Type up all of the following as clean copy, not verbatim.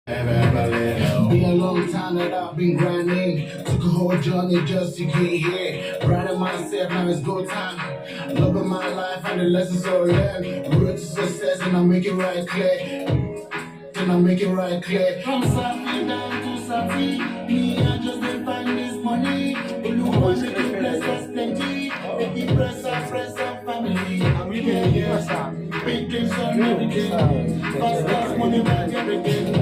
Been a long time that I've been grinding. Took a whole journey just to get here. Proud of myself, now it's go time. Loving my life and the lessons I learned. Road to success and I make it right clear. And I make it right clear. From Safi down to Safi, me I just dey find this money. Oluwa make you bless us plenty. Make you bless our family. I'm reading here. Big dreams on everything. Fast money back everything.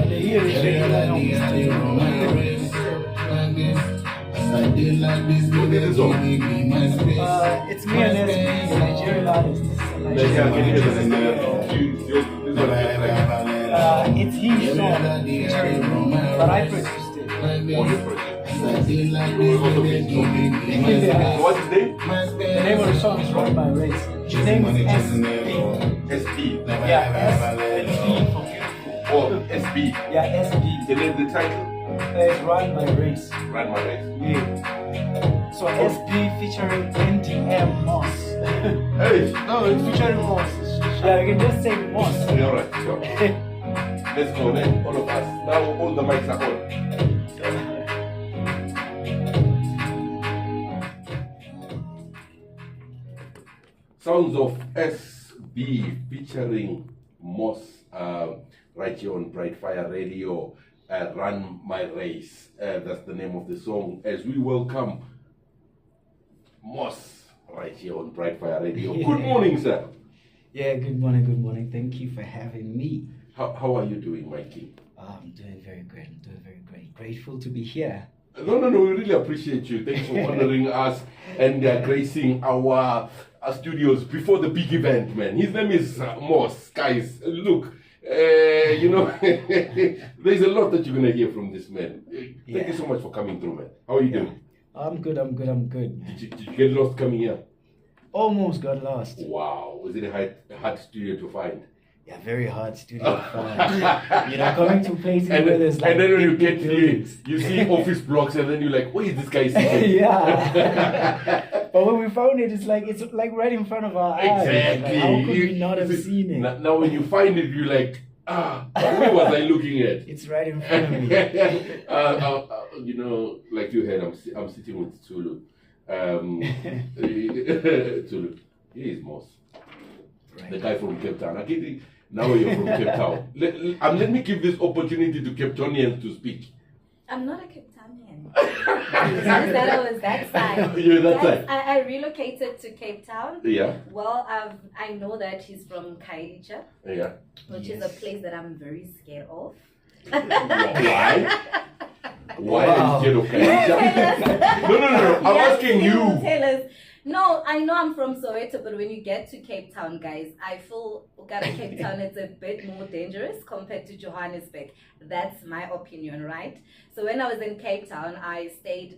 It's me and SB, Nigerian artist. It's his song, but I produced it. What's his name? The name of the song is Run My Race. His name is SB. SB. Yeah, SB for beautiful. Oh, SB. Yeah, SB. The name, the title? It's Run My Race. Run My Race. Yeah. So SB featuring NTM Moss. Hey! No, it's featuring Moss. Yeah, you can just say Moss. Yeah, alright, sure. Let's go then, all of us. Now all the mics are on. Sounds of SB featuring Moss right here on Bright Fire Radio. Run My Race. That's the name of the song. As we welcome Moss right here on Bright Fire Radio. Good morning, sir. Yeah, good morning, good morning. Thank you for having me. How are you doing, Mikey? I'm doing very great. I'm doing very great. Grateful to be here. No, we really appreciate you. Thanks for honoring us and gracing our studios before the big event, man. His name is Moss. Guys, look, you know, there's a lot that you're going to hear from this man. Thank you so much for coming through, man. How are you doing? I'm good. Did you get lost coming here? Almost got lost. Wow. Was it a hard studio to find? Yeah, very hard studio to find. You know, coming to places where there's like and then when you get here, buildings. you see office blocks and then you're like, where is this guy sitting? Yeah. But when we found it, it's like right in front of our eyes. Exactly. Like, how could we not have seen it? Now when you find it, you're like, where was I looking at? It's right in front of me. You know, like you heard, I'm sitting with Tulu. Tulu, he is Moss, Right. the guy from Cape Town. Now you're from Cape Town. Let me give this opportunity to Cape Townians to speak. I'm not a Cape Townian. It's just that I was that side. You're that side. I relocated to Cape Town. Yeah. Well, I know that he's from Khayelitsha, Yeah. which is a place that I'm very scared of. Why? Why are you scared of Tell Khayelitsha? us. No. I'm Yes, asking you. Tell us. No, I know I'm from Soweto, but when you get to Cape Town, guys, I feel Cape Town is a bit more dangerous compared to Johannesburg. That's my opinion, right? So when I was in Cape Town, I stayed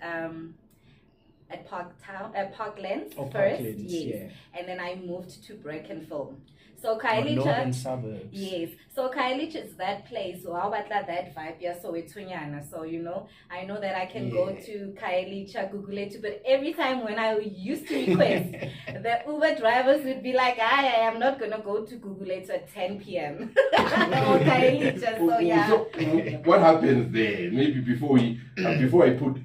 at Parklands Oh, first, Parklands, yes, yeah. and then I moved to Brackenfell. So Northern Khayelitsha, suburbs. yes. So Khayelitsha is that place. So how about that vibe? Yeah. So it's Tunyana. So you know, I know that I can go to Khayelitsha, Google it, but every time when I used to request, the Uber drivers would be like, I am not gonna go to Google it at 10 p.m. or Khayelitsha. So yeah. So, what happens there? Maybe before I put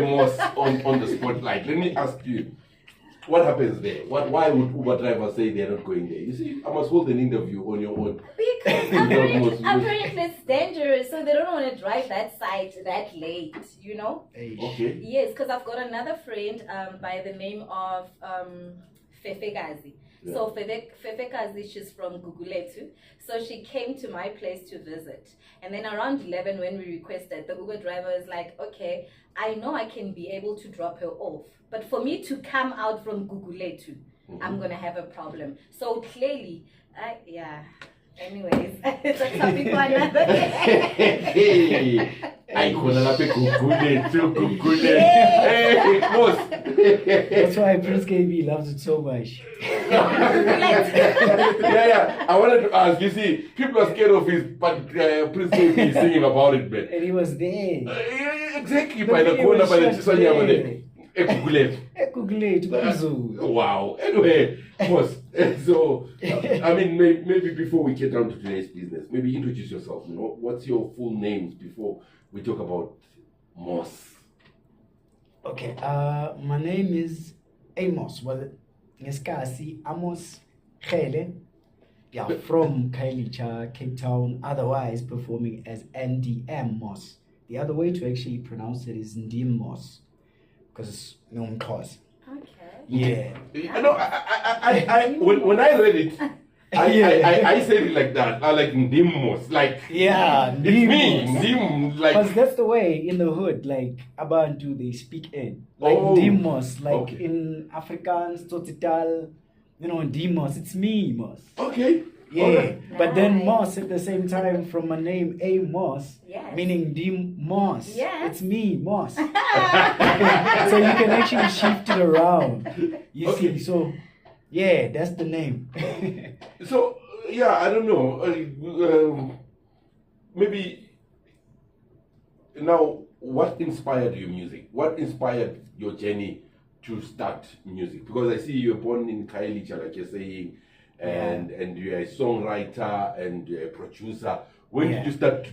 Moss on the spotlight, let me ask you. What happens there? Why would Uber drivers say they're not going there? You see, I must hold an interview on your own. Because apparently it's dangerous, so they don't want to drive that side that late, you know? Hey. Okay. Yes, because I've got another friend by the name of Fefe Gazi. Yeah. So Fefe Gazi, she's from Guguletu. So she came to my place to visit. And then around 11 when we requested, the Uber driver is like, okay, I know I can be able to drop her off. But for me to come out from Guguletu, I'm going to have a problem. So clearly, yeah. Anyways, it's a topic for another day. I Google it. Hey, Moss. That's why Prince KB loves it so much. Yeah. I wanted to ask. You see, people are scared of his, but Prince KB is singing about it, man. And he was there. Exactly, by the corner, by the Chisanya. Google Google it, Wow. Anyway, boss. So, I mean, maybe before we get down to today's business, maybe introduce yourself. You know, what's your full names before we talk about Moss? Okay, my name is Amos. Well, ngesikhathi Amos Khele. Yeah, from Khayelitsha, Cape Town, otherwise performing as NDM Moss. The other way to actually pronounce it is Ndim Moss, because no cause. Okay. Yeah. You know, when I read it, I said it like that. I like Ndim Moss. Like, Yeah, it's me, Moss. Ndim, like. Because that's the way in the hood, like Abantu, they speak in. Like Oh, Dimos, like okay. in Afrikaans, Totital, you know, Dimos, it's me, Moss. Okay. Yeah, Alright. but then Nice. Moss at the same time from my name Amos, Yes. meaning Dim Moss. Yes. It's me, Moss. So you can actually shift it around. You Okay. see, so yeah, that's the name. So, yeah, I don't know. Maybe now, what inspired your music? What inspired your journey to start music? Because I see you're born in Khayelitsha, like you're saying, and you're a songwriter and you're a producer. When did Yeah. you start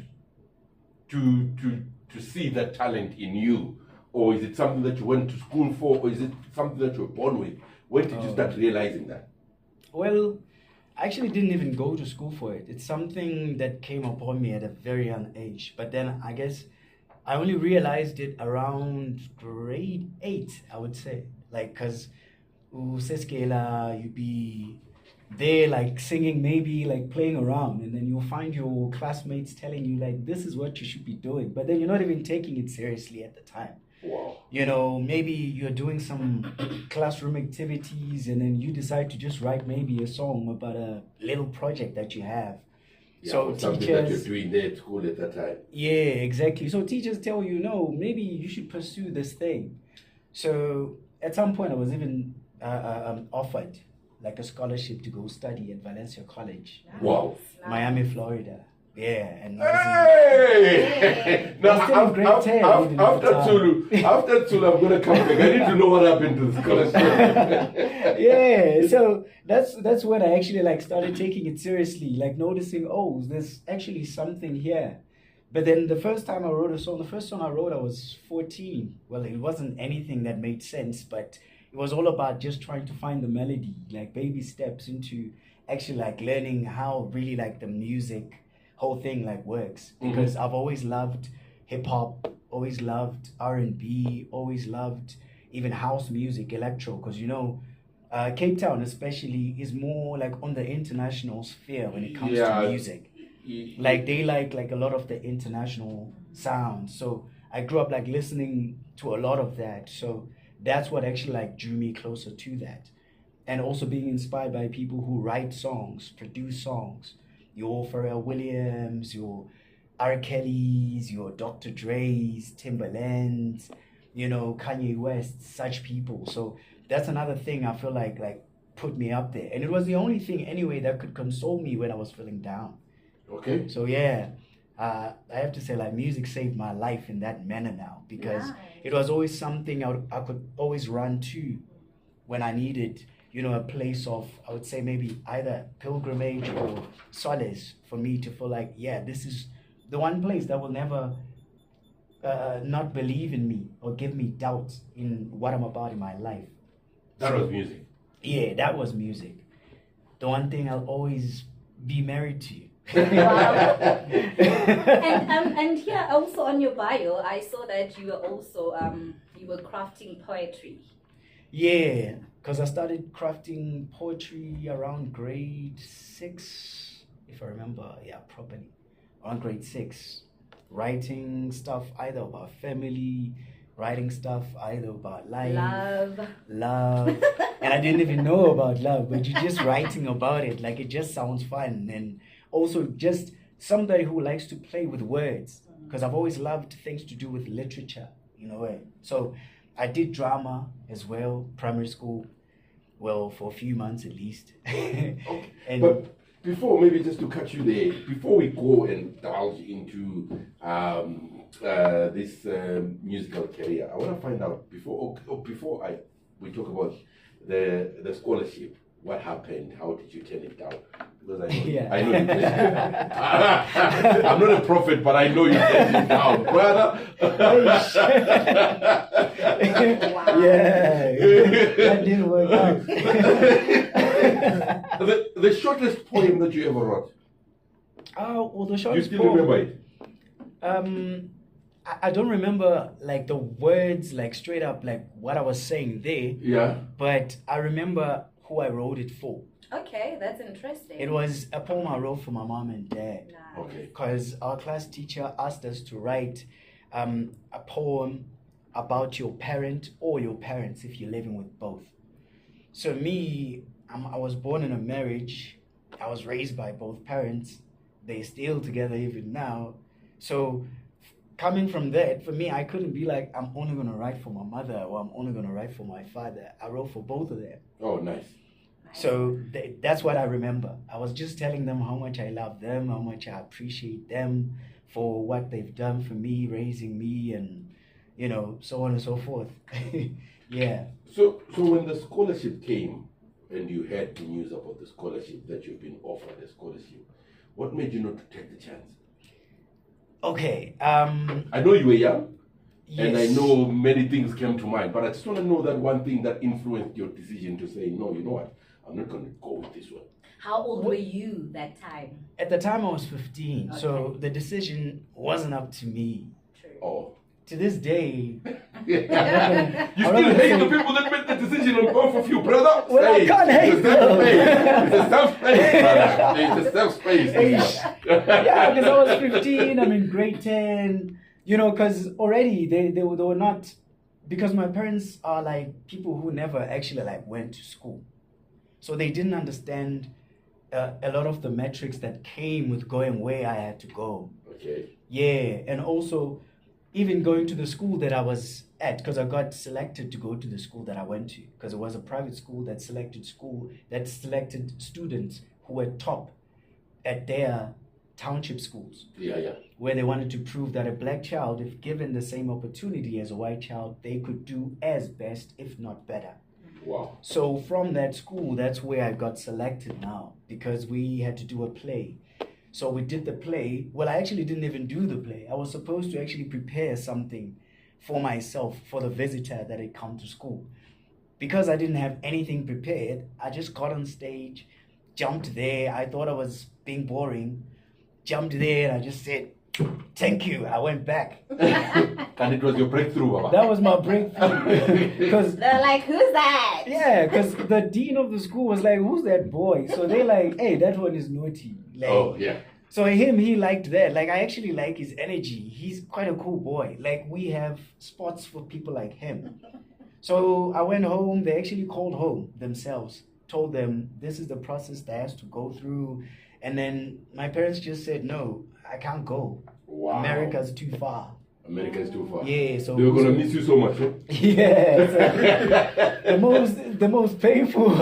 to see that talent in you? Or is it something that you went to school for? Or is it something that you were born with? When did you start realizing that? Well, I actually didn't even go to school for it. It's something that came upon me at a very young age. But then I guess I only realized it around grade 8, I would say. Like, because you be there, like singing, maybe like playing around, and then you'll find your classmates telling you, like, this is what you should be doing. But then you're not even taking it seriously at the time. Wow. You know, maybe you're doing some classroom activities and then you decide to just write maybe a song about a little project that you have. Yeah, So something that you're teachers, doing there at school at that time. yeah, exactly. So teachers tell you, no, maybe you should pursue this thing. So at some point I was even offered like a scholarship to go study at Valencia College, Wow. Nice. Miami, Florida. Yeah, and Hey! Now, still in grade 10, even after at the Tulu, I'm gonna come back. I need to know what happened to the scholarship. yeah, so that's when I actually like started taking it seriously, like noticing, oh, there's actually something here. But then the first time I wrote a song, the first song I wrote, I was 14. Well, it wasn't anything that made sense, but it was all about just trying to find the melody, like baby steps into actually like learning how really like the music whole thing like works. Because I've always loved hip hop, always loved R&B, always loved even house music, electro, because you know, Cape Town especially is more like on the international sphere when it comes to music. Like they like a lot of the international sounds. So I grew up like listening to a lot of that. So that's what actually like drew me closer to that. And also being inspired by people who write songs, produce songs. Your Pharrell Williams, your R. Kelly's, your Dr. Dre's, Timbaland's, you know, Kanye West, such people. So that's another thing I feel like put me up there. And it was the only thing anyway that could console me when I was feeling down. Okay. So yeah, I have to say like music saved my life in that manner now, because Nice. it was always something I could always run to when I needed, you know, a place of, I would say maybe either pilgrimage or solace for me to feel like, yeah, this is the one place that will never not believe in me or give me doubt in what I'm about in my life. That was music. Yeah, that was music. The one thing I'll always be married to. Wow. and here also on your bio, I saw that you were also you were crafting poetry. Yeah, because I started crafting poetry around grade 6, if I remember, yeah, properly. Around grade 6. Writing stuff either about family, writing stuff either about life, love. And I didn't even know about love, but you're just writing about it. Like, it just sounds fun. And also just somebody who likes to play with words, because I've always loved things to do with literature, you know. So I did drama as well, primary school, well, for a few months at least. Okay. And But before, maybe just to cut you there, before we go and divulge into this musical career, I want to find out before we talk about the scholarship. What happened? How did you turn it down? Because I know, Yeah. I know I'm not a prophet, but I know you turned it down, brother. Yeah, that didn't work out. The shortest poem that you ever wrote. Oh, well, the You shortest still poem. remember it? I don't remember like the words, like straight up, like what I was saying there, Yeah. but I remember who I wrote it for. Okay, that's interesting. It was a poem I wrote for my mom and dad. Nice. Okay. Because our class teacher asked us to write a poem about your parent or your parents if you're living with both. So me, I was born in a marriage. I was raised by both parents. They're still together even now. So coming from that, for me, I couldn't be like, I'm only going to write for my mother or I'm only going to write for my father. I wrote for both of them. Oh, nice. So that's what I remember. I was just telling them how much I love them, how much I appreciate them for what they've done for me, raising me, and so on and so forth. Yeah. So when the scholarship came and you heard the news about the scholarship, that you've been offered a scholarship, what made you not to take the chance? Okay. I know you were young, and I Yes. know many things came to mind, but I just want to know that one thing that influenced your decision to say, no, you know what, I'm not going to go with this one. How old were you that time? At the time, I was 15, so Okay. the decision wasn't up to me. True. Oh. To this day, You still I'm not hate gonna the say- people that made the decision on both of you, brother? Well, I Say it. can't hate It's a safe them. space. It's a safe space, brother. It's a safe space. yeah, because I was 15, I'm in grade 10, because already they were not, because my parents are like people who never actually like went to school. So they didn't understand a lot of the metrics that came with going where I had to go. Okay. Yeah, and also even going to the school that I was at, because I got selected to go to the school that I went to, because it was a private school that selected students who were top at their township schools, Yeah. where they wanted to prove that a black child, if given the same opportunity as a white child, they could do as best, if not better. Wow. So from that school, that's where I got selected now, because we had to do a play. So we did the play. Well, I actually didn't even do the play. I was supposed to actually prepare something for myself, for the visitor that had come to school. Because I didn't have anything prepared, I just got on stage, jumped there. I thought I was being boring. Jumped there and I just said, thank you. I went back. And it was your breakthrough, Baba. That was my breakthrough. Because They're like, who's that? yeah, because the dean of the school was like, who's that boy? So they like, hey, that one is naughty. Like, Oh, yeah. So he liked that. Like, I actually like his energy. He's quite a cool boy. Like, we have spots for people like him. So I went home. They actually called home themselves, told them this is the process that has to go through. And then my parents just said, no, I can't go. Wow. America's too far. America is too far. Yeah, so They were going to miss you so much, eh? yeah, the most painful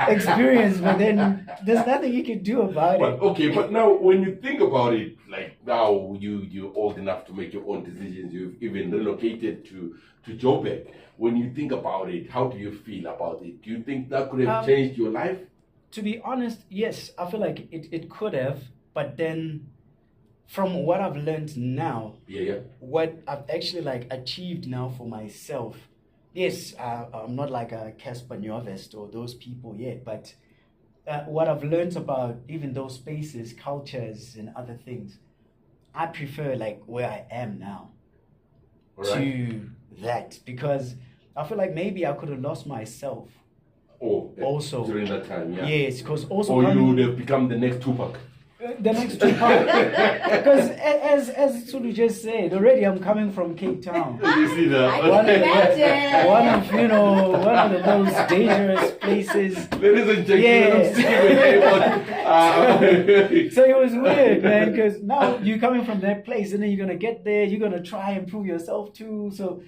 experience, but then there's nothing you can do about But it. okay, but now when you think about it, like now you're old enough to make your own decisions. You've even relocated to Joburg. When you think about it, how do you feel about it? Do you think that could have changed your life? To be honest, yes, I feel like it could have, but then from what I've learned now, Yeah. what I've actually like achieved now for myself, yes, I'm not like a Casper Nyovest or those people yet, but what I've learned about even those spaces, cultures, and other things, I prefer like where I am now All right. to that, because I feel like maybe I could have lost myself. Oh, Also, during that time, yeah. yes, because also Or you coming- would have become the next Tupac. the next two parts. Because as Sulu just said, already I'm coming from Cape Town. You see that? I can imagine. One of the most dangerous places. Ladies and gentlemen, Yeah. I'm sitting with you. So it was weird, man, because now you're coming from that place and then you're going to get there, you're going to try and prove yourself too. So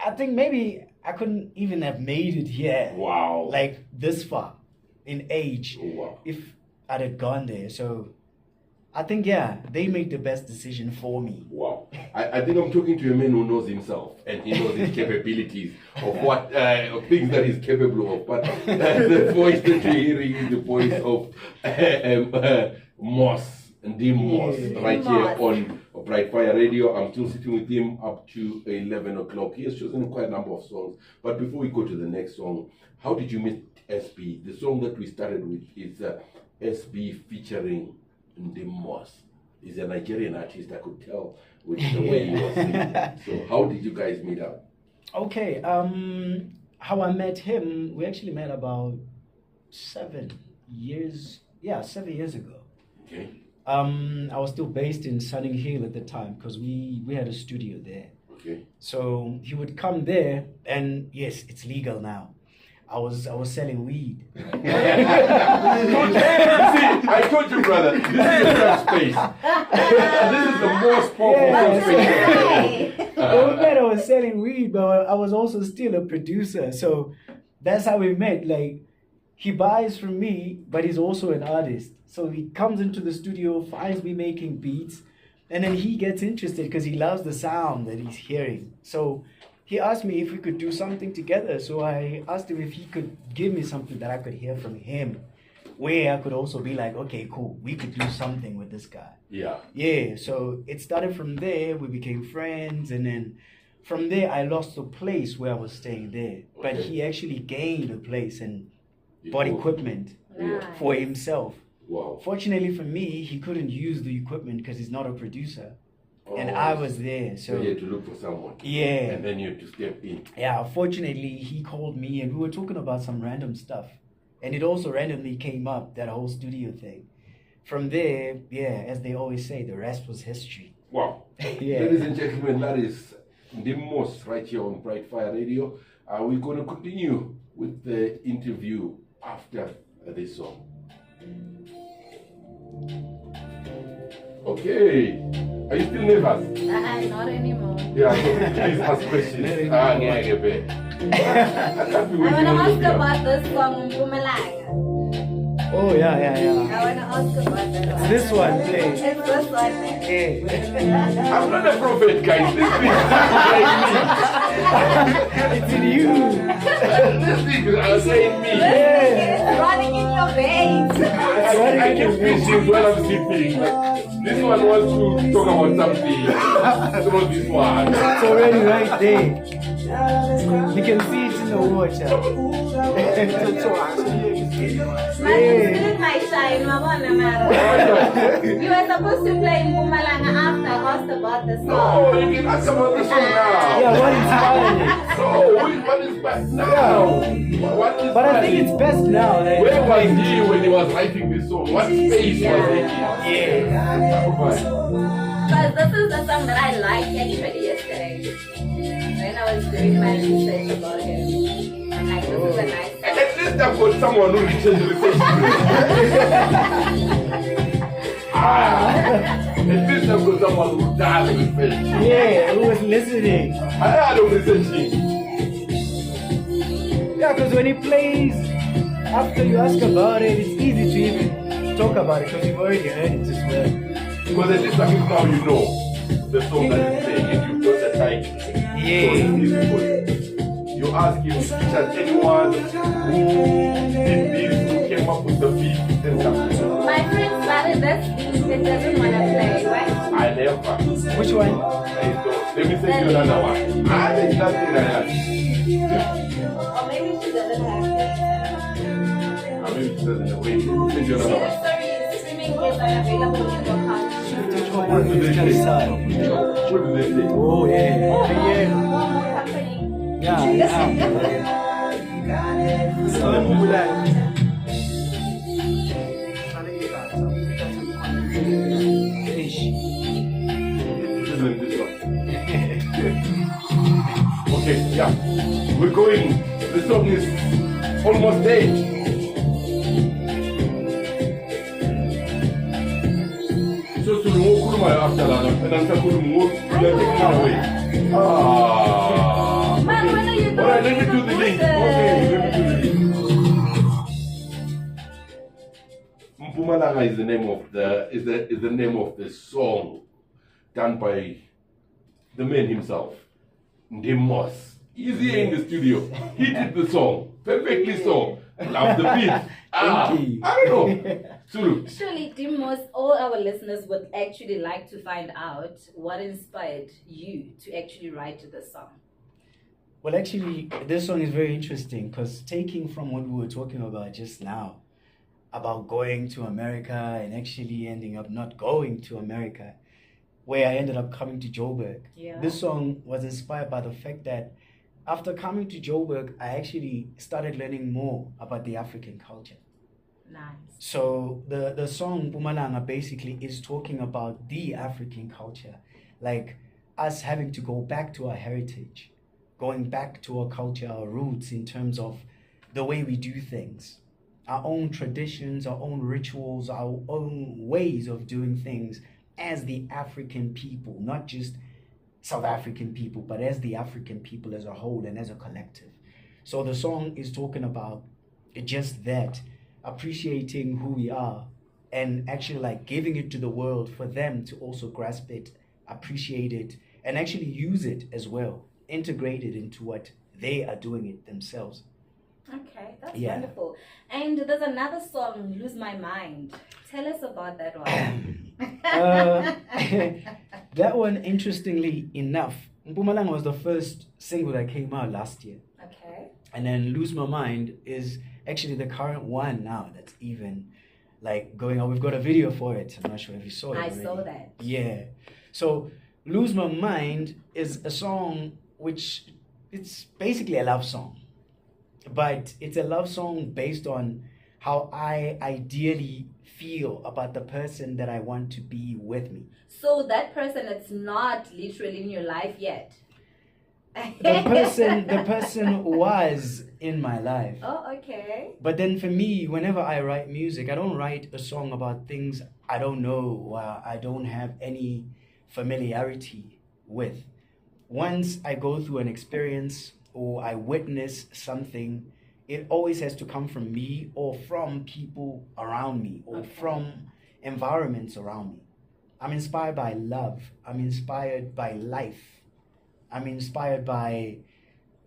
I think maybe I couldn't even have made it here, Wow. like this far in age, Oh, wow. if I'd have gone there. So I think, yeah, they make the best decision for me. Wow. I think I'm talking to a man who knows himself and he knows his capabilities of what things that he's capable of. But the voice that you're hearing is the voice of Moss, Ndim Moss, right here on Bright Fire Radio. I'm still sitting with him up to 11 o'clock. He has chosen quite a number of songs. But before we go to the next song, how did you meet SB? The song that we started with is SB featuring Ndim Moss. He's a Nigerian artist, I could tell with the way he was singing. So how did you guys meet up? Okay, how I met him, we actually met about 7 years ago. Okay. I was still based in Sunning Hill at the time because we had a studio there. Okay. So he would come there, and yes, it's legal now. I was selling weed. See, I told you, brother, this is a safe space. This is the most powerful space. Well, we met, I was selling weed, but I was also still a producer. So that's how we met. Like, he buys from me, but he's also an artist. So he comes into the studio, finds me making beats, and then he gets interested because he loves the sound that he's hearing. So he asked me if we could do something together. So I asked him if he could give me something that I could hear from him, where I could also be like, okay, cool, we could do something with this guy. Yeah. Yeah, so it started from there. We became friends, and then from there, I lost the place where I was staying there. But Okay. he actually gained a place and bought equipment Nice. for himself. Wow. Fortunately for me, he couldn't use the equipment because he's not a producer. And Oh, I was there, So so you had to look for someone. yeah. And then you had to step in. Yeah, fortunately, he called me and we were talking about some random stuff. And it also randomly came up, that whole studio thing. From there, yeah, as they always say, the rest was history. Wow. Yeah. Ladies and gentlemen, that is Ndim Moss right here on Bright Fire Radio. We're going to continue with the interview after this song. Okay. Are you still nervous? Not anymore. Yeah, so please ask questions. Yeah, I can't be I waiting want to on ask you. about this song, Mpumalanga. Oh, yeah. I want to ask about that one. This one, It's please. this one. Yeah. I'm not a prophet, guys. This It's in you. thing is saying me. It's running in your veins. I keep fishing when I'm sleeping. This one wants to talk about something. Throw this one. It's already right there. You can see it in the water. Man, you still my shine, Mabona Mara. You were supposed to play Mpumalanga after I asked about the No, song. you can ask about the song now. Yeah, what inspired it? No, what is best now? What is But I think it's best now. That Where was he when he was writing this song? What space was he in? yeah. Because this is the song that I liked actually yesterday. When I was doing my research about him. I'm like, this is a nice song. At least I've got someone who reaches the research. At least I've got someone who does research. Yeah, who was listening? I had of researching. Yeah, because when he plays, after you ask about it, it's easy to even talk about it because you've already heard it as well. Because at least I think now you know the song that he's playing and you've got the title. So it's easy for you. You ask him, has anyone who did this, who came up with the beat and something. My friend started this beat and doesn't want to play, right? I never. Which one? Let me send you another one. There's nothing like that. Or maybe she doesn't have it. Maybe it doesn't know. Wait, let me send you another one. Sorry, streaming is unavailable in your country. Which one? What do they Which say? side? What do they say? Oh, yeah. Yeah. Company. Yeah. Listen to this one. Okay, yeah. We're going. The song is almost dead. So to remove Kuruma after that, and after Kuruma, we are taking away. Man, when are you going Alright, let me do the link. Okay, let me do the link. Mpumalanga is the name of the name of the song done by the man himself, Ndim Moss. He's here in the studio. He did the song perfectly so. Love the beat. Thank you. I don't know. Sulu. Surely, Dimos, all our listeners would actually like to find out what inspired you to actually write this song. Well, actually, this song is very interesting because taking from what we were talking about just now, about going to America and actually ending up not going to America, where I ended up coming to Joburg. Yeah. This song was inspired by the fact that after coming to Joburg, I actually started learning more about the African culture. Nice. So the song Mpumalanga basically is talking about the African culture, like us having to go back to our heritage, going back to our culture, our roots in terms of the way we do things, our own traditions, our own rituals, our own ways of doing things as the African people, not just South African people, but as the African people as a whole and as a collective. So the song is talking about just that, appreciating who we are and actually like giving it to the world for them to also grasp it, appreciate it, and actually use it as well, integrate it into what they are doing it themselves. Okay, that's Yeah. wonderful. And there's another song, Lose My Mind. Tell us about that one. That one, interestingly enough, Mpumalanga was the first single that came out last year. Okay. And then Lose My Mind is actually the current one now that's even like going on. We've got a video for it. I'm not sure if you saw it I already. saw that. Yeah. So Lose My Mind is a song which it's basically a love song. But it's a love song based on how I ideally feel about the person that I want to be with me. So that person that's not literally in your life yet. The person was in my life. Oh, okay. But then for me, whenever I write music, I don't write a song about things I don't know or I don't have any familiarity with. Once I go through an experience or I witness something, it always has to come from me or from people around me or from environments around me. I'm inspired by love. I'm inspired by life. I'm inspired by,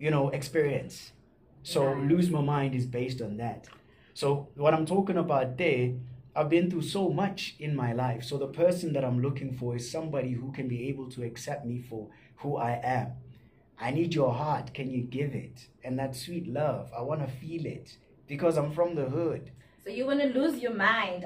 experience. So Nice. Lose My Mind is based on that. So what I'm talking about there, I've been through so much in my life. So the person that I'm looking for is somebody who can be able to accept me for who I am. I need your heart. Can you give it? And that sweet love, I want to feel it because I'm from the hood. So you want to lose your mind.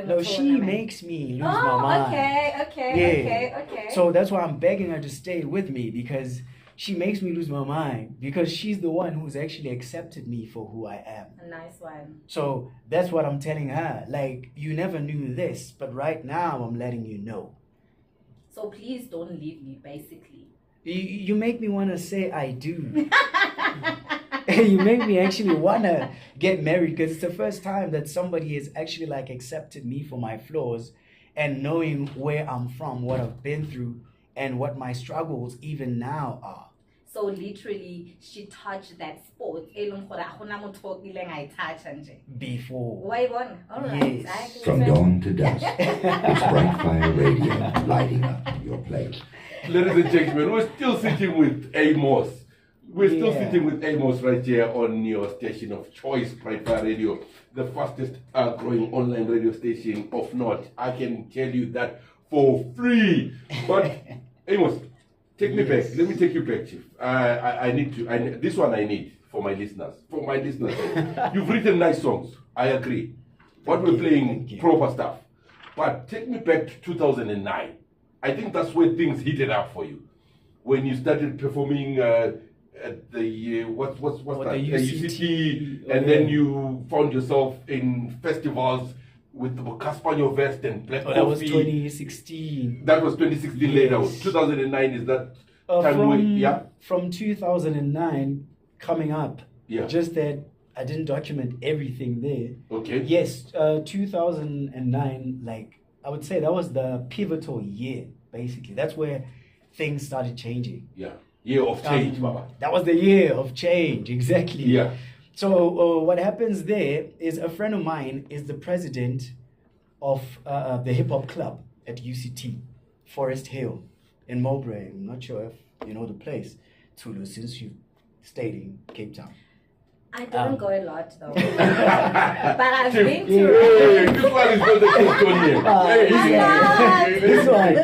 No, she makes me lose my mind. Okay. So that's why I'm begging her to stay with me because she makes me lose my mind because she's the one who's actually accepted me for who I am. A nice one. So that's what I'm telling her. Like, you never knew this, but right now I'm letting you know. So please don't leave me, basically. You make me want to say I do. You make me actually want to get married because it's the first time that somebody has actually like accepted me for my flaws and knowing where I'm from, what I've been through, and what my struggles even now are. So literally, she touched that spot. Before. Why one? All right. Yes. From dawn to dusk, it's Bright Fire Radio lighting up your plate. Ladies and gentlemen, we're still sitting with Amos. We're still Yeah. sitting with Amos right here on your station of choice, Bright Fire Radio, the fastest growing online radio station of North. I can tell you that for free. But Amos, take me back. Let me take you back, Chief. I need this one I need for my listeners. For my listeners, you've written nice songs. I agree. What we're playing, Thank you. proper stuff. But take me back to 2009. I think that's where things heated up for you. When you started performing at the what's that? the UCT, and oh, then yeah. you found yourself in festivals with the Caspanyo Vest and Black That was Coffee. 2016. That was 2016 later. Yes. 2009 is that time when, yeah? From 2009 coming up. Yeah. Just that I didn't document everything there. Okay. Yes, 2009, like I would say that was the pivotal year, basically. That's where things started changing. Yeah. Year of change, Baba. That was the year of change, exactly. Yeah. So what happens there is a friend of mine is the president of the hip hop club at UCT, Forest Hill in Mowbray. I'm not sure if you know the place, Tulu, since you stayed in Cape Town. I didn't go a lot though, but I've been to. Hey, this one is not the Capetonian. Hey, This one.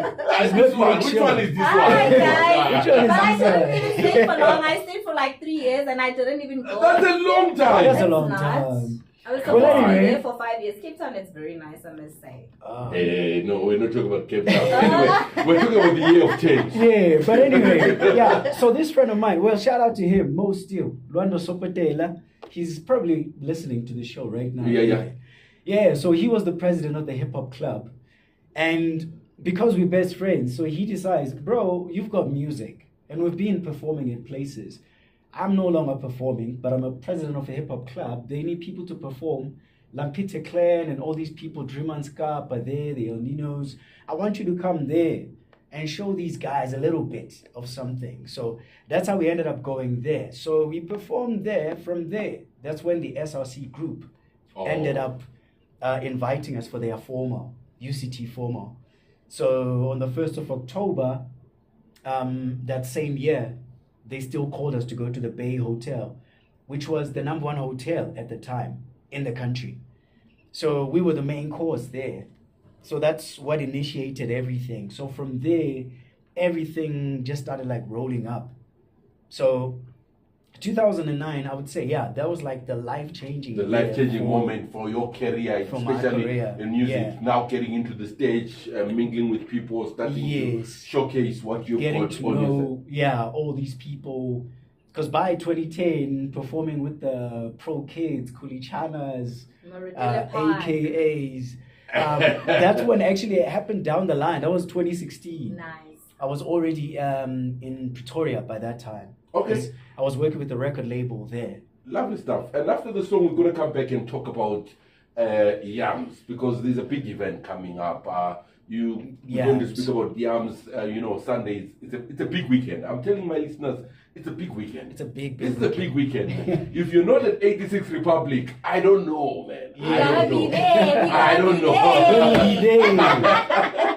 this one. Which one is this one? Hi guys. Which one is But I this one? didn't even stay for long. I stayed for like 3 years and I didn't even go. That's a long time. That's a It's long not. time. I was supposed to be anyway. there for 5 years. Cape Town is very nice, I must say. Hey, no, we're not talking about Cape Town. Anyway, we're talking about the year of change. Yeah, but anyway, yeah. So this friend of mine, well, shout out to him, Mo Steele, Luando Sopatela. He's probably listening to the show right now. Yeah. Yeah, so he was the president of the hip hop club. And because we're best friends, so he decides, bro, you've got music. And we've been performing in places. I'm no longer performing, but I'm a president of a hip hop club. They need people to perform. Lampite Clan and all these people, Dreaman Scarp are there, the El Ninos. I want you to come there and show these guys a little bit of something. So that's how we ended up going there. So we performed there. From there, that's when the SRC group ended up inviting us for their formal, UCT formal. So on the 1st of October, that same year, they still called us to go to the Bay Hotel, which was the #1 hotel at the time in the country. So we were the main course there. So that's what initiated everything. So from there, everything just started like rolling up. So 2009, I would say, yeah, that was like the life-changing The year life-changing for- moment for your career, For my especially career, in music. yeah. Now getting into the stage, mingling with people, starting to Yes. showcase what you've Getting got to on yourself. know, yeah, all these people. Because by 2010, performing with the Pro Kids, Kulichanas, Maridela Pie. AKAs, that's when actually it happened down the line. That was 2016. Nice. I was already in Pretoria by that time. Okay. I was working with the record label there. Lovely stuff. And after the song, we're going to come back and talk about Yams, because there's a big event coming up. We're going to Yams. speak about Yams, Sundays. It's a big weekend. I'm telling my listeners, it's a big weekend. It's a big It's a big weekend. If you're not at 86 Republic, I don't know, man. We gotta be there. We I gotta don't be know. there.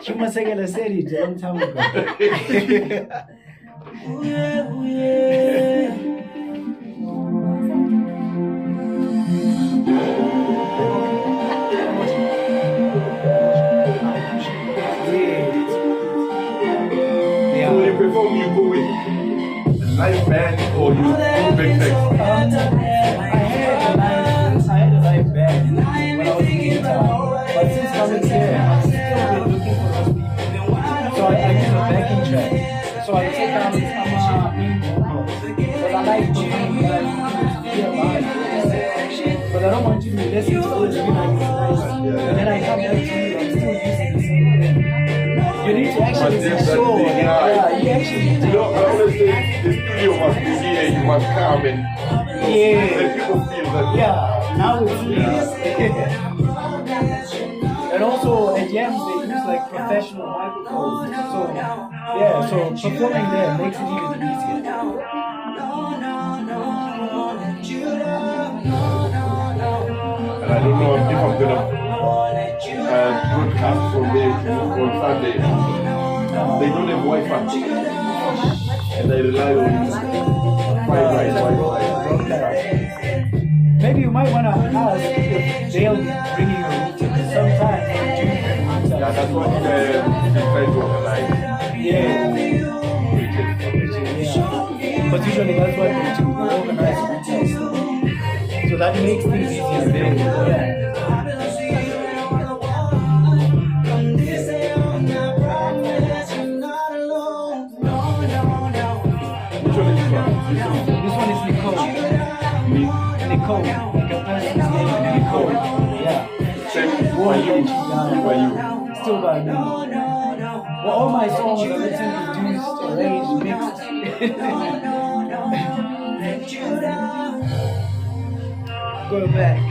Chuma Segala said it a long time ago. So when you perform, you go with a live band or you go backpack. I had a live band when I was in Cape Town, but since coming here, I've still been looking for those people. So I use a backing track. So I take out some main vocals, because I like tuning to feel live. But I don't want you to listen to it and be like, it's nice. And then I come back to you, I'm still using the same thing. You need to actually be sure. Yeah, you actually need to. I always say the studio must be here, you must come and let people feel that. Yeah, now it's and also at Yams they use like professional microphones. So yeah, so performing there makes it even easier. And I don't know if I'm gonna broadcast from there on Sunday. They don't have Wi-Fi, and they rely on Wi-Fi. Maybe you might want to ask if they'll be bringing a router. Because sometimes they do bring routers. Yeah, that's what they try to organize. Yeah. But usually that's what they do. They organize routers. So that makes things easier there. Yeah. Which one is this one? This one is Nicole. Nicole. Like a person's name, Nicole. Yeah. Same War by you. Legend, By you. Still by me. Well, all my songs are written, produced, arranged, mixed. Go back.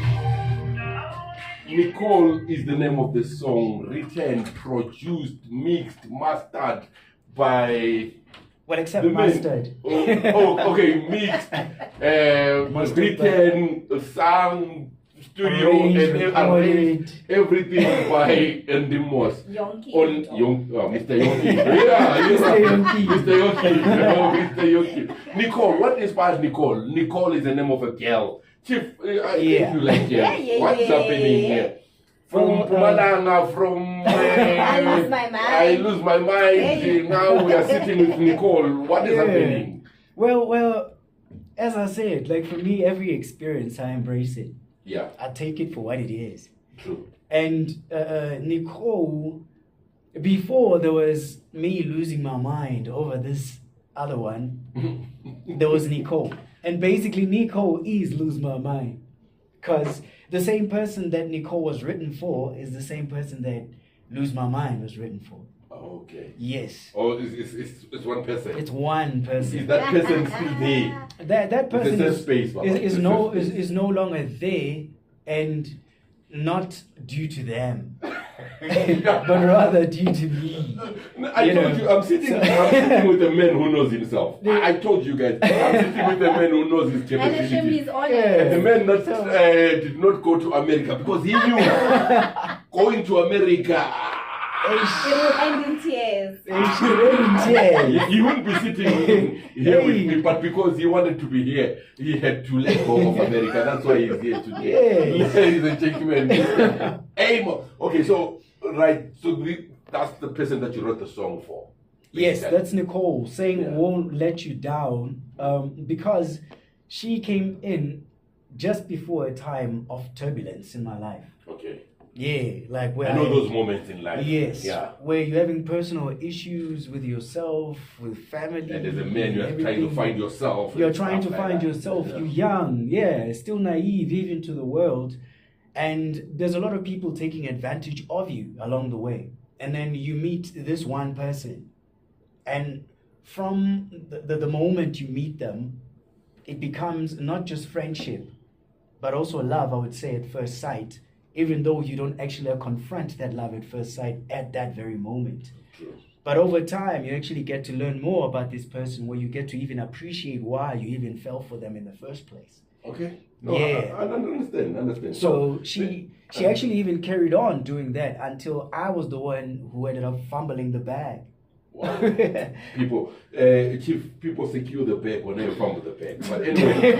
Nicole is the name of the song, written, produced, mixed, mastered by Well, except the man. mustard. Okay, mixed, Mustard, written, sung, studio Arranged, and recorded. everything by Andy Moss. Yonki. Mr. Yonki. Yeah, you Mr. know, Yonki. Mr. Yonki. Mr. Yonki. Nicole, what inspires Nicole? Nicole is the name of a girl. Chief, I think you like girls. What's happening here? From Well, Pumalanga, from I lose my mind. I lose my mind. Now we are sitting with Nicole. What is happening? Well, as I said, like for me, every experience I embrace it. Yeah, I take it for what it is. true. And Nicole, before there was me losing my mind over this other one, there was Nicole. And basically, Nicole is lose my mind. Because the same person that Nicole was written for is the same person that Lose My Mind was written for. Okay. Yes. Oh, it's one person. It's one Is person. that person still there? That person It's a space, Baba. is It's a no space. is no longer there, and not due to them, but rather due to me. I You told know, you, I'm sitting with a man who knows himself. I told you guys, I'm sitting with a man who knows his And Hashem capability. is on Yeah. And the it. man did not go to America because he knew going to America. It will end in tears. He wouldn't be sitting here with Hey. me, but because he wanted to be here, he had to let go of America. That's why he's here today. Yes. Ladies and gentlemen, Amo. Okay, so that's the person that you wrote the song for. Yes, Basically. that's Nicole saying Yeah. won't let you down, because she came in just before a time of turbulence in my life. Okay. Yeah, like where I know those moments in life. Yes. Yeah. Where you're having personal issues with yourself, with family. And as a man, you're trying to everything. find yourself. You're and trying to stuff like find that. yourself. Yeah. You're young, yeah, still naive even to the world. And there's a lot of people taking advantage of you along the way. And then you meet this one person. And from the moment you meet them, it becomes not just friendship, but also love, I would say, at first sight, even though you don't actually confront that love at first sight at that very moment. True. But over time, you actually get to learn more about this person, where you get to even appreciate why you even fell for them in the first place. Okay. No, Yeah. I understand. So she actually even carried on doing that until I was the one who ended up fumbling the bag. Wow. People secure the bag when they fumble the bag. But anyway,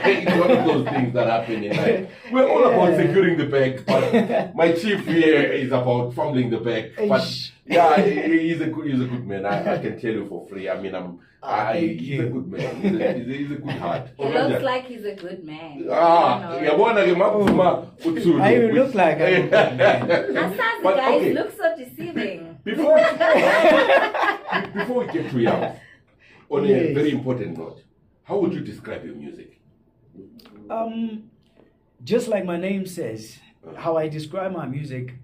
it's one of those things that happen in life. We're all about securing the bag, but my chief here is about fumbling the bag. But Eish. yeah, he's a good man. I can tell you for free. I mean, thank he's you. a good man. He's a good heart. He looks like he's a good man. Ah, You know. yabona ke makuvuma uthuli. I even look like I'm a good man. Asazi, But, guys, okay. look so deceiving. Before we get to Yams, on a Yes. very important note, how would you describe your music? Just like my name says, how I describe my music,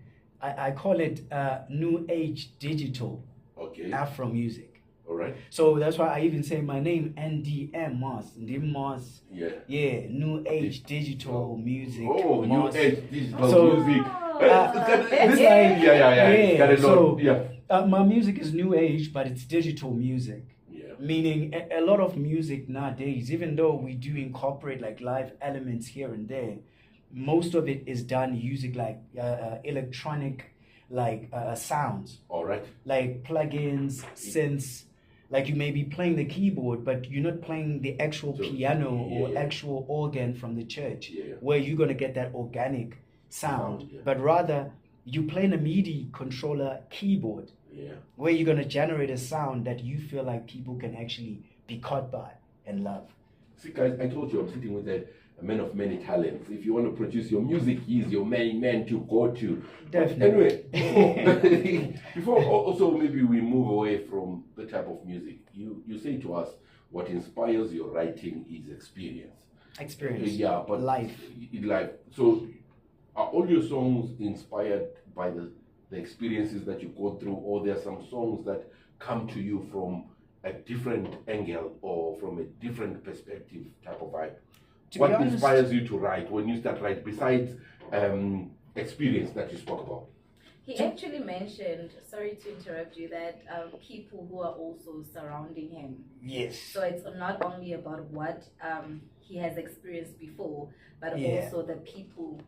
I call it new age digital Okay, Afro music. all right, So that's why I even say my name NDM Moss. NDM Moss. yeah. Yeah, new age digital music. Oh, new Moss. age digital So, music. it's Yeah, like- It's got a so- lot. Yeah, My music is new age, but it's digital music. yeah. Meaning a lot of music nowadays, even though we do incorporate like live elements here and there, most of it is done using like electronic sounds, All right. like plugins, synths. Like you may be playing the keyboard, but you're not playing the actual So, piano or yeah. actual organ from the church, Yeah. where you're gonna get that organic sound. Sound, yeah. But rather, you playing a MIDI controller keyboard, Yeah. where you're gonna generate a sound that you feel like people can actually be caught by and love. See, guys, I told you I'm sitting with a man of many talents. If you want to produce your music, he's your main man to go to. Definitely. Anyway, before also maybe we move away from the type of music, you say to us what inspires your writing is experience. Experience. Yeah, but Life. Life. So are all your songs inspired by the experiences that you go through, or there are some songs that come to you from a different angle or from a different perspective type of vibe? To be What honest- inspires you to write when you start writing, besides experience that you spoke about? He actually mentioned, sorry to interrupt you, that people who are also surrounding him. Yes. So it's not only about what he has experienced before, but Yeah. also the people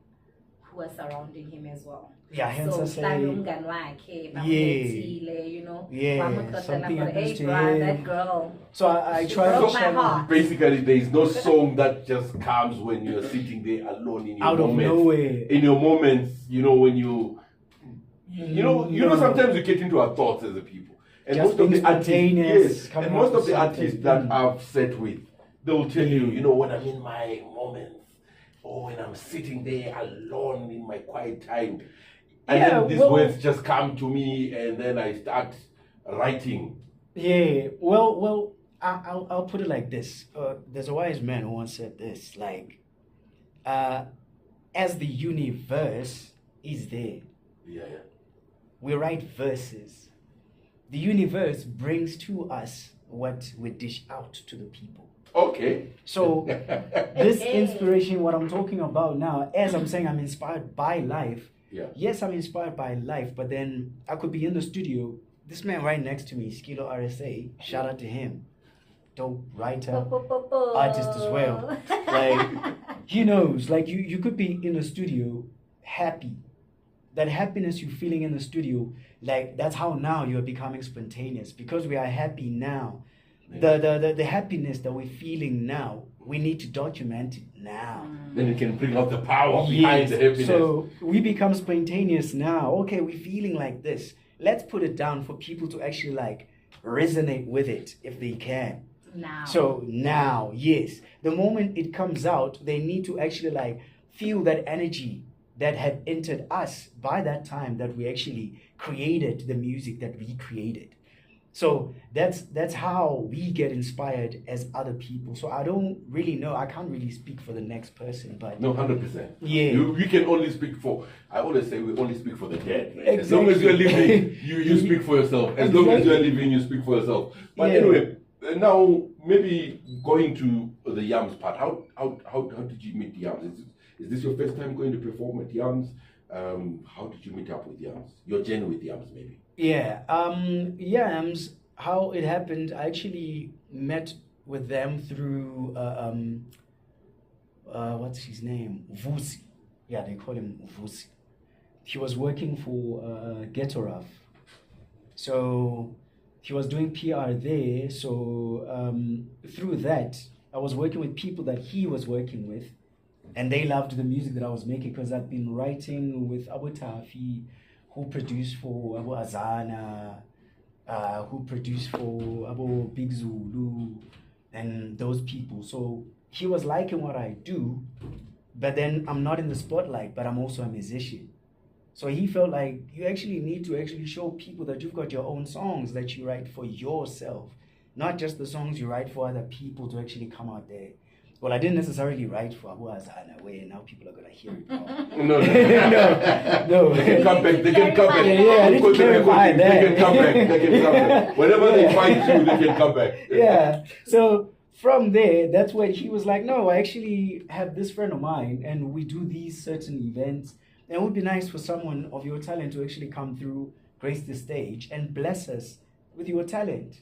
who are surrounding him as well. Yeah, hence So I say, umngani wakhe, bamlethile, you know, Yeah, bamxoxela something for, happens hey, to bruh, him. that girl. so I She try to broke my channel heart. Basically, there is no song that just comes when you're sitting there alone in your out of moments. nowhere. In your moments, you know, when you know, No. sometimes you get into our thoughts as a people. And Just most of being the artists, spontaneous, yes, coming and up most with of the artists something. that I've sat with, they'll tell you, you know, when I'm in my moments, or when I'm sitting there alone in my quiet time, and Yeah, then these well- words just come to me, and then I start writing. Yeah, well, I'll put it like this. There's a wise man who once said this, like, as the universe is there, Yeah. we write verses. The universe brings to us what we dish out to the people. Okay. So this inspiration, what I'm talking about now, as I'm saying, I'm inspired by life. Yeah. Yes, I'm inspired by life, but then I could be in the studio. This man right next to me, Skilo RSA, shout out to him. Dope writer, artist as well. Like, he knows, like you could be in the studio happy. That happiness you're feeling in the studio, like that's how now you're becoming spontaneous because we are happy now. The happiness that we're feeling now, we need to document it now. Then you can bring out the power behind the happiness. So we become spontaneous now. Okay, we're feeling like this. Let's put it down for people to actually like resonate with it if they can. Now. So now, yes, the moment it comes out, they need to actually like feel that energy that had entered us by that time that we actually created the music that we created. So that's how we get inspired as other people. So I don't really know. I can't really speak for the next person, but No, 100%. Yeah. We can only speak for, I always say we only speak for the dead. Right? As long as Exactly. you're living, you speak for yourself. As long as you're living, you speak for yourself. But anyway, now maybe going to the Yams part, how did you meet Yams? Is this your first time going to perform at Yams? How did you meet up with Yams? Your journey with Yams, maybe? Yeah, Yams, how it happened, I actually met with them through, what's his name? Vusi. Yeah, they call him Vusi. He was working for Getoraf. So he was doing PR there. So through that, I was working with people that he was working with. And they loved the music that I was making because I'd been writing with Abu Tafi, who produced for Abu Azana, who produced for Abu Big Zulu, and those people. So he was liking what I do, but then I'm not in the spotlight, but I'm also a musician. So he felt like you actually need to actually show people that you've got your own songs that you write for yourself, not just the songs you write for other people to actually come out there. Well, I didn't necessarily write for Abu Azana, where now people are going to hear it now. No. No. They can come back. They can come back. Yeah, I need to Because they're clarify recording, that. They can come back. They can come back. Whenever they find you, they can come back. Yeah. So from there, that's when he was like, no, I actually have this friend of mine and we do these certain events. And it would be nice for someone of your talent to actually come through, grace the stage, and bless us with your talent.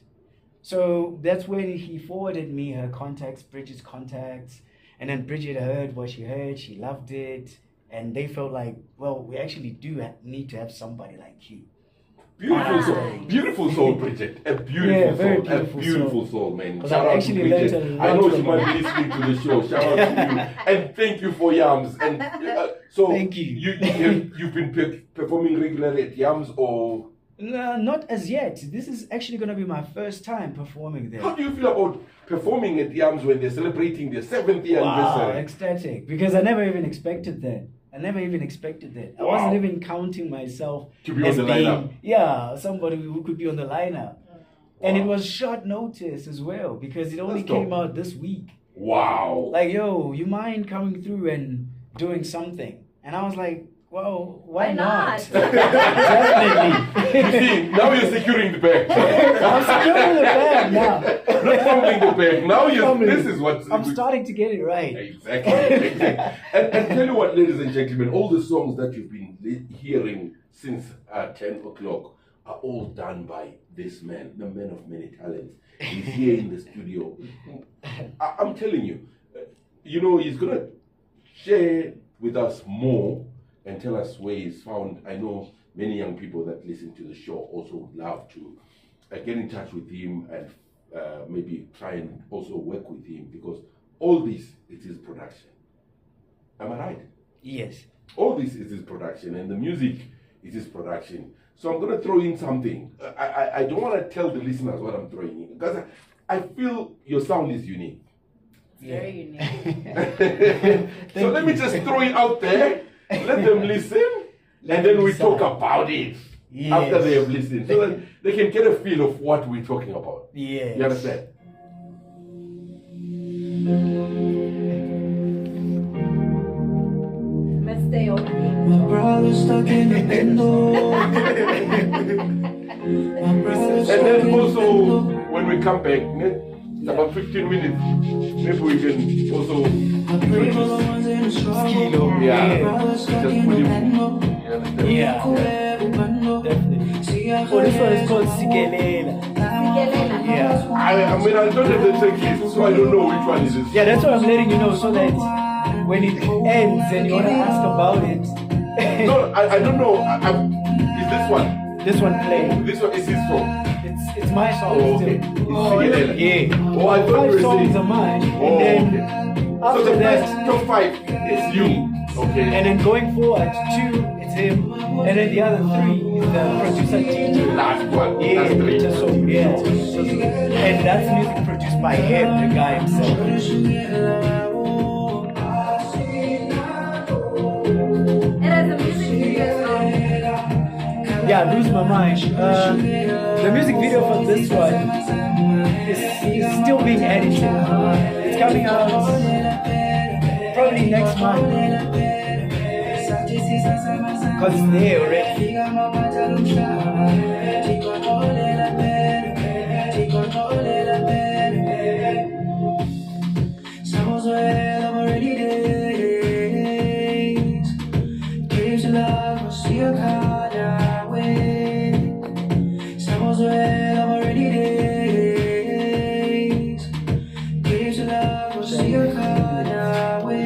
So that's when he forwarded me her contacts, Bridget's contacts. And then Bridget heard what she heard, she loved it. And they felt like, well, we actually do need to have somebody like you. Beautiful soul, Bridget. A beautiful Yeah, very soul. beautiful A beautiful soul. soul, man. 'Cause Shout I out actually to Bridget. learned a I lot know she from might her. be listening to the show. Shout out to you. And thank you for Yams. And so Thank you. You've been performing regularly at Yams, or No, not as yet. This is actually going to be my first time performing there. how do you feel about performing at Yams when they're celebrating their 7th year Wow, anniversary? ecstatic. Because I never even expected that. I Wow. wasn't even counting myself To be on as the lineup. Yeah, somebody who could be on the lineup. And it was short notice as well because it only That's dope. came out this week. Wow. Like, yo, you mind coming through and doing something? And I was like, well, why Why not? not? Definitely. You see, now you're securing the bag. I'm securing the bag now. Not fumbling the bag. Now this is what I'm starting to get it right. Exactly. And tell you what, ladies and gentlemen, all the songs that you've been hearing since 10 o'clock are all done by this man, the man of many talents. He's here in the studio. I'm telling you, he's going to share with us more and tell us where he's found. I know many young people that listen to the show also would love to get in touch with him and maybe try and also work with him, because all this, it is production. Am I right? Yes. All this is his production, and the music is his production. So I'm going to throw in something. I don't want to tell the listeners what I'm throwing in, because I feel your sound is unique. Very unique. So let me just throw it out there, let them listen, and then we talk about it after they have listened, so that they can get a feel of what we're talking about. Yes. You understand? Must stay on beat. My brother's stuck in the window. And then also, when we come back, it's about 15 minutes, maybe we can also introduce Skilo. Yeah. Just put him. You understand? Yeah. Definitely. Oh, this one is called Sikelela. Yeah. I mean, I don't have the checklist, so I don't know which one is this. Yeah, that's what I'm letting you know, so that when it ends and you want to ask about it. No, I don't know. Is this one? This one playing. This one is his song. It's my song. Oh, okay. still. It's Sikelela. Yeah. Oh, I thought you Five were songs saying. are mine. Oh, And then okay. So after the that, first top 5 is you. Okay. and then going forward, 2, it's him. And then the other 3 is the producer DJ. Last one. Yeah, That's 3. just so, yeah. And that's music produced by him, the guy himself. And as a music video song, Yeah, Lose My Mind. The music video for this one is still being edited. It's coming out probably next month. Because it's there already. Someone's where I'm already days. Gives love, we'll see a kind way. Someone's where I'm already days. Gives love, we'll see a kind way.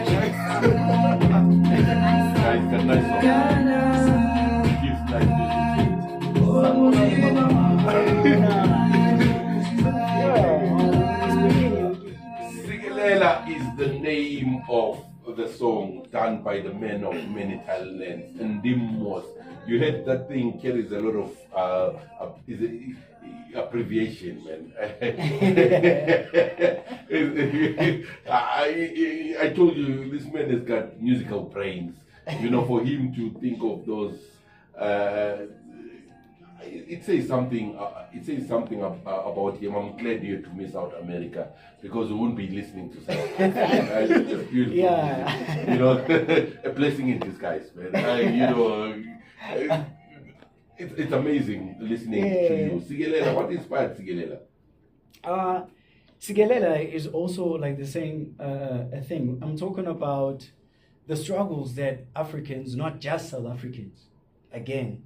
Nice song. Gives nice Sikelela is the name of the song done by the man of many talents, and Dimos. You heard that thing carries a lot of abbreviation, man. I told you, this man has got musical brains. For him to think of those, it says something. It says something about him. I'm glad you had to miss out America, because we wouldn't be listening to something. It's beautiful. Yeah. A blessing in disguise, man. It's amazing listening to you. Sikelela, what inspired Sikelela? Sikelela is also like the same thing. I'm talking about the struggles that Africans, not just South Africans, again,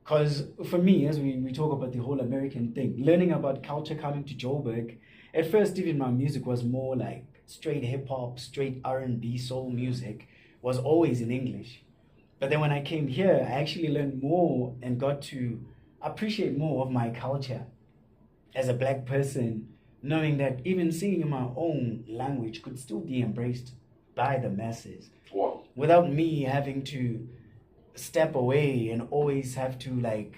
because for me, as we talk about the whole American thing, learning about culture coming to Joburg, at first even my music was more like straight hip hop, straight R&B, soul music, was always in English. But then when I came here, I actually learned more and got to appreciate more of my culture as a black person, knowing that even singing in my own language could still be embraced by the masses. Wow. Without me having to step away and always have to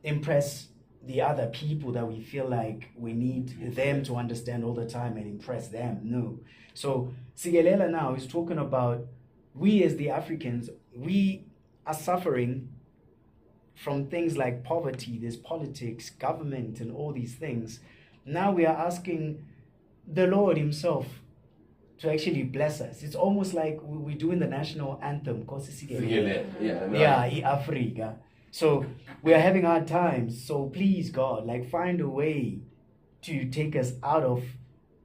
impress the other people that we feel like we need them to understand all the time and impress them. No. So Sikelela now is talking about we as the Africans, we are suffering from things like poverty, there's politics, government, and all these things. Now we are asking the Lord himself to actually bless us. It's almost like we're doing the national anthem, Nkosi Sikelel. Yeah, Africa. So we are having hard times. So please, God, find a way to take us out of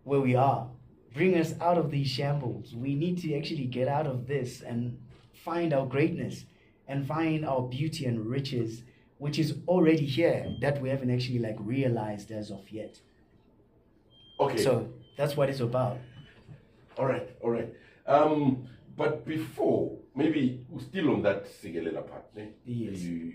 where we are. Bring us out of these shambles. We need to actually get out of this and find our greatness and find our beauty and riches, which is already here that we haven't actually like realized as of yet. Okay. So that's what it's about. All right. But before, maybe we're still on that Sigelela part. Eh? Yes. You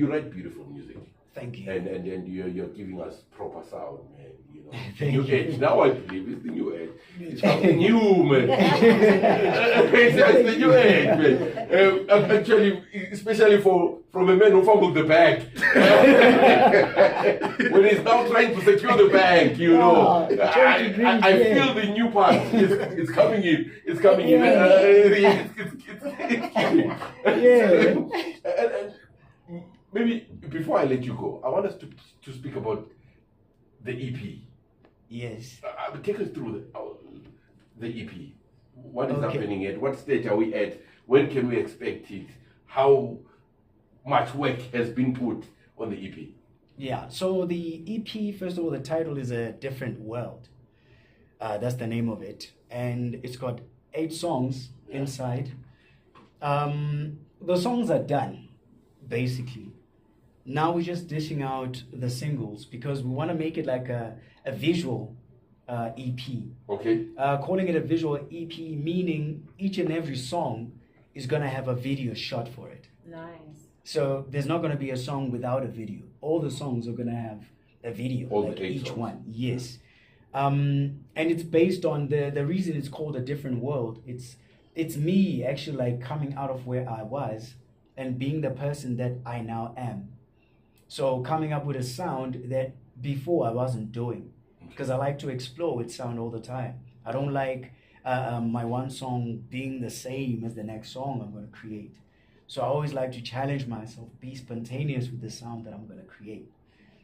write beautiful music. Thank you. And you're giving us proper sound, man. You know, Thank new you. age. Now I believe it's the new age. It's something new, man. It's the new age, man. Actually, especially from a man who fumbled the bag. When he's now trying to secure the bag, you know, I feel the new part. It's coming in. It's coming in. It's killing. Yeah. And maybe before I let you go, I want us to speak about the EP. Yes. Take us through the EP. What is Okay. happening at? What stage are we at? When can we expect it? How much work has been put on the EP? Yeah, so the EP, first of all, the title is A Different World. That's the name of it. And it's got 8 songs inside. The songs are done, basically. Now we're just dishing out the singles because we want to make it like a visual EP. Okay. Calling it a visual EP, meaning each and every song is going to have a video shot for it. Nice. So there's not going to be a song without a video. All the songs are going to have a video, All the like 8 each songs. one. Yes. And it's based on the reason it's called A Different World. It's me actually like coming out of where I was and being the person that I now am. So coming up with a sound that before I wasn't doing, because I like to explore with sound all the time. I don't like my one song being the same as the next song I'm going to create. So I always like to challenge myself, be spontaneous with the sound that I'm going to create.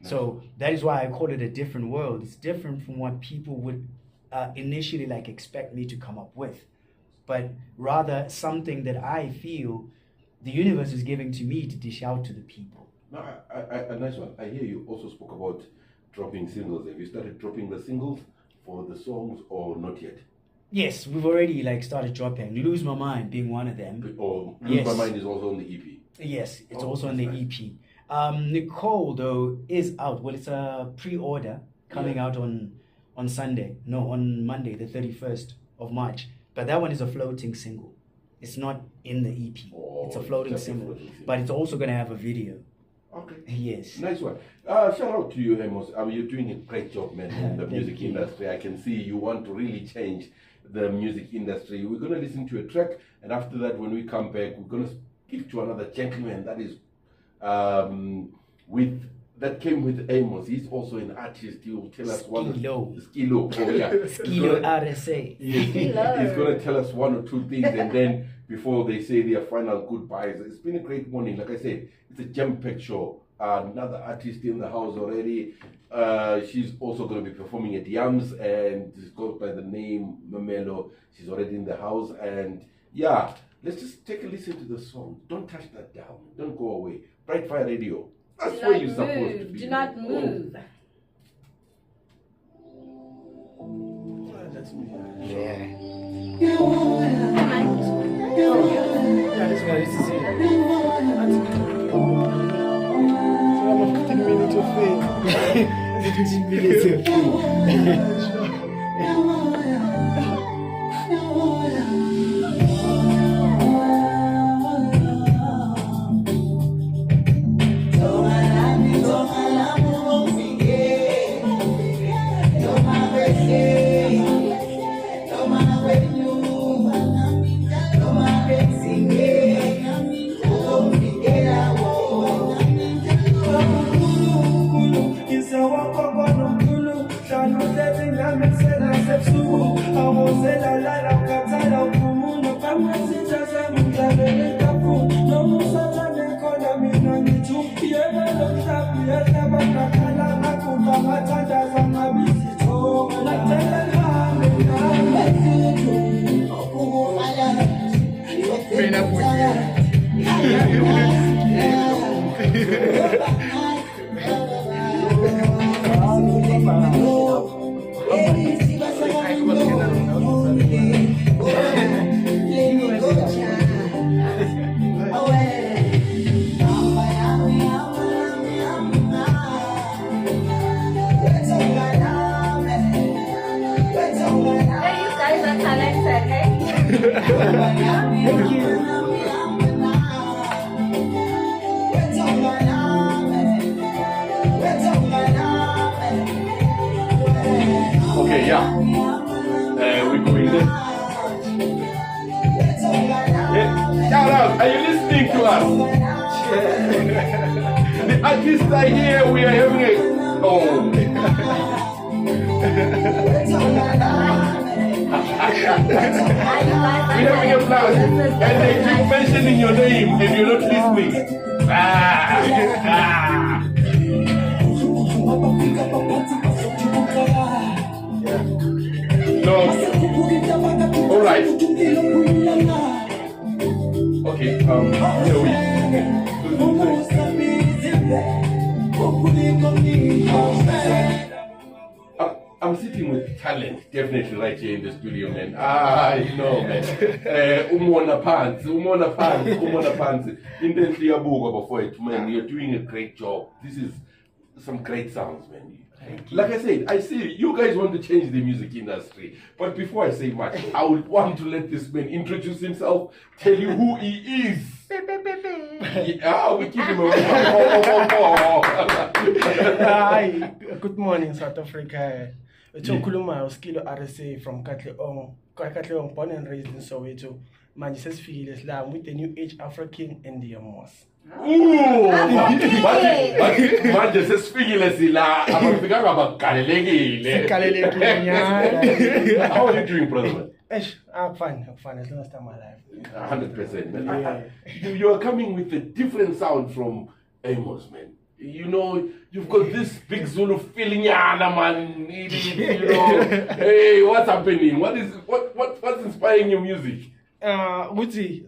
So that is why I call it A Different World. It's different from what people would initially like expect me to come up with, but rather something that I feel the universe is giving to me to dish out to the people. No, a nice one. I hear you also spoke about dropping singles. Have you started dropping the singles for the songs or not yet? Yes, we've already like started dropping. Lose My Mind being one of them. Or Lose Yes. My Mind is also on the EP. Yes, it's Oh, also on that's the nice. EP. Nicole though is out. Well, it's a pre-order coming out on Sunday. No, on Monday, the 31st of March. But that one is a floating single. It's not in the EP. Oh, It's a floating just a single. floating single. But it's also going to have a video. Okay. Yes. Nice one. Shout out to you, Amos. You're doing a great job, man, in the Thank music you. industry. I can see you want to really change the music industry. We're going to listen to a track, and after that, when we come back, we're going to speak to another gentleman that is that came with Amos. He's also an artist. He will tell us Skilo. Oh, yeah. Skilo RSA. He's going to tell us one or two things, and then before they say their final goodbyes. It's been a great morning. Like I said, it's a jam-packed show. Another artist in the house already. She's also going to be performing at Yams, and she goes by the name Mamelo. She's already in the house, and yeah, let's just take a listen to the song. Don't touch that down. Don't go away. Bright Fire Radio. That's Do where not you're supposed to move. be. Do not Oh. move. That's me. Yeah. Come on. Yeah, this guy is So I'm a 15 minutes of fame. 15 minutes of fame. Away. Thank you. Okay, yeah. We're going there. Yeah. Shout out. Are you listening to us? The artists are here. We are having a. Oh. We're having a blast. And they keep mentioning your name and you're not listening. No. All right. Okay. I'm sitting with talent, definitely right here in the studio, man. You know, man. Umona pants. Intensely abuga before it, man. You're doing a great job. This is some great sounds, man. Like I said, I see you guys want to change the music industry. But before I say much, I would want to let this man introduce himself, tell you who he is. Yeah, we give him a Hi, good morning, South Africa. Ukhuluma Skilo RSA from Katleong, born and raised in Soweto. Manchester Files with the New Age Afro King and the Amos. Ooh, manje sesifikile sila abafikanga bagalelekile. How are you doing, brother? I'm fine as long as I'm alive. 100%, man. You are coming with a different sound from Amos, man. You know, you've got this big Zulu feeling, man. You know, hey, what's happening? What's inspiring your music? Ukuthi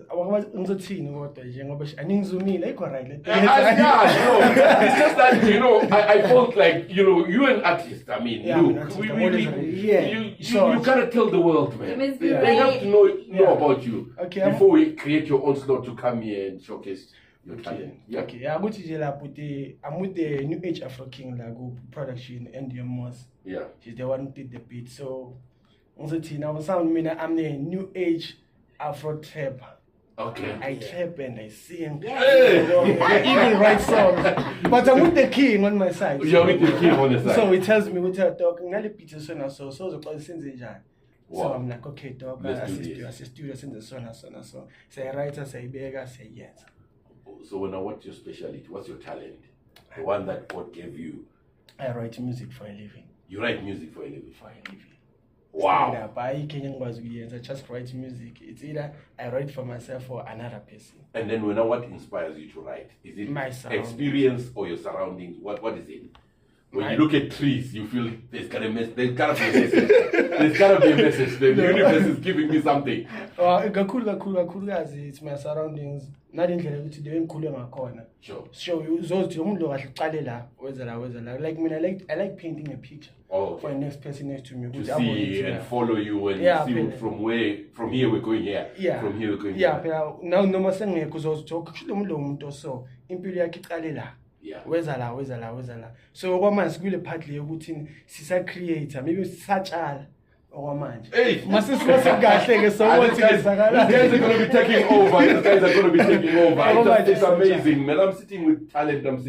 ngizothini kodwa nje ngoba aningizumile ayikho right le. Yeah, it's just that I felt like you're an artist. I mean, yeah, look, you gotta tell the world, man. They have to know about you before we create your own slot to come here and showcase your talent. Yeah. Okay, yeah, ukuthi nje lapho I'm with the New Age Afro King Lago production and the Moss. Yeah. She's the one who did the beat. So ngizothini awusound mina I'm the New Age Afro trap. Okay. I trap and I sing. Hey. I even write songs. But I'm with the king on my side. You're with the king on the side. So he tells me what you're talking. Ngale beat so the since njani. So I'm like, okay, dog, assist you since the so. Say writer, say beggar, say yes. So now what's your specialty? What's your talent? The one that God gave you. I write music for a living. You write music for a living? For a living. Wow. I just write music. It's either I write for myself or another person. And then what inspires you to write? Is it my experience or your surroundings? What is it? When you look at trees, you feel there's gotta be a message. There's gotta be a message. The universe is giving me something. It's my surroundings. Not in the Sure. So like I like painting a picture for the next person next to me. To see and follow you and see from here we're going here. Yeah. From here we're going here. Yeah. Now no more saying because I was talking so impilo yakhe yeah. Weza la. So kwamanje kule partly yokuthi sisa creator maybe sisatshala okwamanje. Hey, masisihle kahle ke so what these guys are going to be taking over. It's amazing, man. I'm sitting with talent. I'm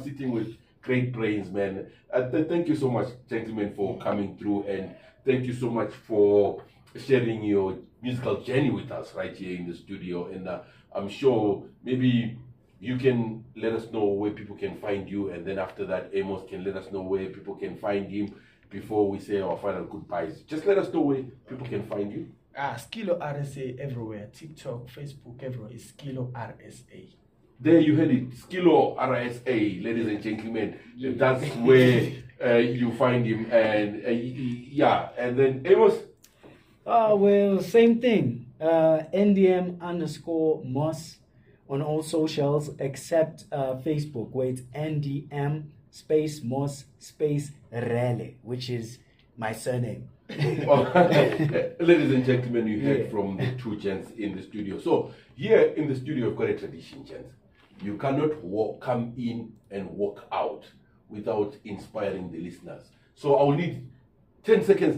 sitting with great brains, man. Thank you so much, gentlemen, for coming through, and thank you so much for sharing your musical journey with us right here in the studio. And I'm sure maybe you can let us know where people can find you, and then after that, Amos can let us know where people can find him before we say our final goodbyes. Just let us know where people can find you. Skilo RSA everywhere. TikTok, Facebook, everywhere. Is Skilo RSA. There you heard it. Skilo RSA, ladies and gentlemen. That's where you find him. And yeah, and then Amos. Well, same thing. NDM _Moss on all socials except Facebook, where it's NDM space Moss space Rele, which is my surname. Ladies and gentlemen, you heard from the two gents in the studio. So here in the studio, we've got a tradition, gents. You cannot come in and walk out without inspiring the listeners. So I'll need 10 seconds,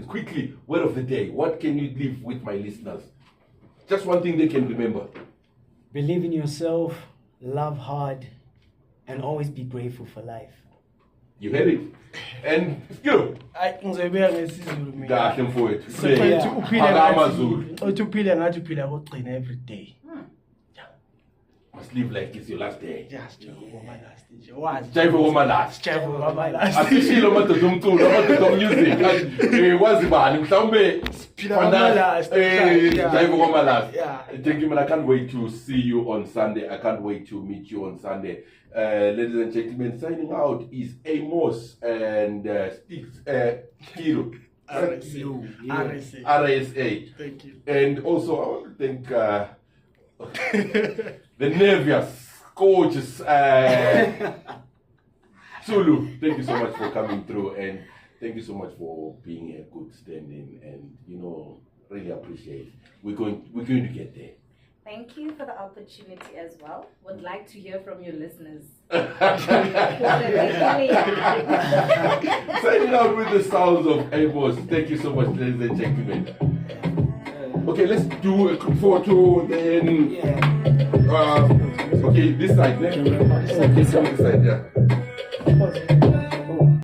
quickly, word of the day. What can you leave with my listeners? Just one thing they can remember. Believe in yourself, love hard, and always be grateful for life. You heard it. And you Ngizoyibeka ngesiZulu mina. kahle mfowethu. So Play. uthi uphile AmaZulu. ngathi uthi uphile ngathi uphila kokugcina every day. Must live like it's your last day. Just ngoba last nje. Wazi. Jive woma last. Jive ngoba last. Asishilo amadoda omculo, amadoda music. Wazi bani mhlawumbe Phila ngama last. Jive woma last. Yeah. Thank you, man. I can't wait to see you on Sunday. I can't wait to meet you on Sunday. Ladies and gentlemen, signing out is Amos and Sticks Kilo. RSA. Thank you. And also, I want to thank the nervous, gorgeous Zulu. Thank you so much for coming through, and thank you so much for being a good stand-in. And really appreciate it. We're going to get there. Thank you for the opportunity as well. Would like to hear from your listeners. Signing out with the sounds of Amos. Thank you so much, ladies and gentlemen. Okay, let's do a quick photo, then. Okay, this side. Okay, this side, yeah.